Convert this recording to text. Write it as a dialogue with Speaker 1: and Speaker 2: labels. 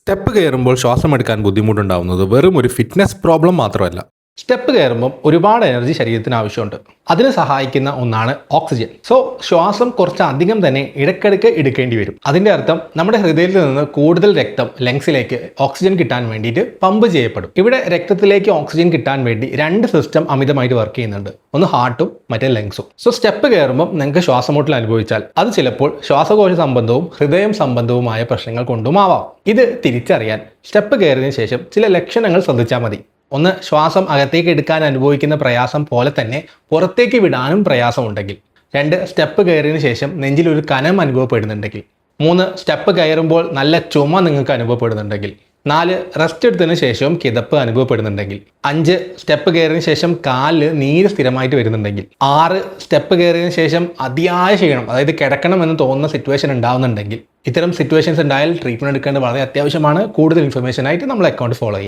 Speaker 1: Step കയറുമ്പോൾ ശ്വാസമെടുക്കാൻ ബുദ്ധിമുട്ടുണ്ടാവുന്നത് വെറും ഒരു ഫിറ്റ്നസ് പ്രോബ്ലം മാത്രമല്ല. സ്റ്റെപ്പ് കയറുമ്പം ഒരുപാട് എനർജി ശരീരത്തിന് ആവശ്യമുണ്ട്. അതിന് സഹായിക്കുന്ന ഒന്നാണ് ഓക്സിജൻ. ശ്വാസം കുറച്ചധികം തന്നെ ഇടയ്ക്കിടയ്ക്ക് എടുക്കേണ്ടി വരും. അതിൻ്റെ അർത്ഥം നമ്മുടെ ഹൃദയത്തിൽ നിന്ന് കൂടുതൽ രക്തം ലങ്സിലേക്ക് ഓക്സിജൻ കിട്ടാൻ വേണ്ടിയിട്ട് പമ്പ് ചെയ്യപ്പെടും. ഇവിടെ രക്തത്തിലേക്ക് ഓക്സിജൻ കിട്ടാൻ വേണ്ടി രണ്ട് സിസ്റ്റം അമിതമായിട്ട് വർക്ക് ചെയ്യുന്നുണ്ട്. ഒന്ന് ഹാർട്ടും മറ്റേ ലങ്സും. സ്റ്റെപ്പ് കയറുമ്പം നിങ്ങൾക്ക് ശ്വാസമുട്ടൽ അനുഭവിച്ചാൽ അത് ചിലപ്പോൾ ശ്വാസകോശ സംബന്ധവും ഹൃദയം സംബന്ധവുമായ പ്രശ്നങ്ങൾ കൊണ്ടുമാവാം. ഇത് തിരിച്ചറിയാൻ സ്റ്റെപ്പ് കയറിയതിനു ശേഷം ചില ലക്ഷണങ്ങൾ ശ്രദ്ധിച്ചാൽ മതി. ഒന്ന്, ശ്വാസം അകത്തേക്ക് എടുക്കാൻ അനുഭവിക്കുന്ന പ്രയാസം പോലെ തന്നെ പുറത്തേക്ക് വിടാനും പ്രയാസമുണ്ടെങ്കിൽ. രണ്ട്, സ്റ്റെപ്പ് കയറിയതിനു ശേഷം നെഞ്ചിൽ ഒരു കനം അനുഭവപ്പെടുന്നുണ്ടെങ്കിൽ. മൂന്ന്, സ്റ്റെപ്പ് കയറുമ്പോൾ നല്ല ചുമ നിങ്ങൾക്ക് അനുഭവപ്പെടുന്നുണ്ടെങ്കിൽ. നാല്, റെസ്റ്റ് എടുത്തതിന് ശേഷവും കിതപ്പ് അനുഭവപ്പെടുന്നുണ്ടെങ്കിൽ. അഞ്ച്, സ്റ്റെപ്പ് കയറിയതിനു ശേഷം കാലിൽ നീര് സ്ഥിരമായിട്ട് വരുന്നുണ്ടെങ്കിൽ. ആറ്, സ്റ്റെപ്പ് കയറിയതിനു ശേഷം അതിയായ ക്ഷീണം, അതായത് കിടക്കണമെന്ന് തോന്നുന്ന സിറ്റുവേഷൻ ഉണ്ടാവുന്നുണ്ടെങ്കിൽ. ഇത്തരം സിറ്റുവേഷൻസ് ഉണ്ടായാൽ ട്രീറ്റ്മെൻറ്റ് എടുക്കേണ്ടത് വളരെ അത്യാവശ്യമാണ്. കൂടുതൽ ഇൻഫർമേഷനായിട്ട് നമ്മൾ അക്കൗണ്ട് ഫോളോ ചെയ്യുക.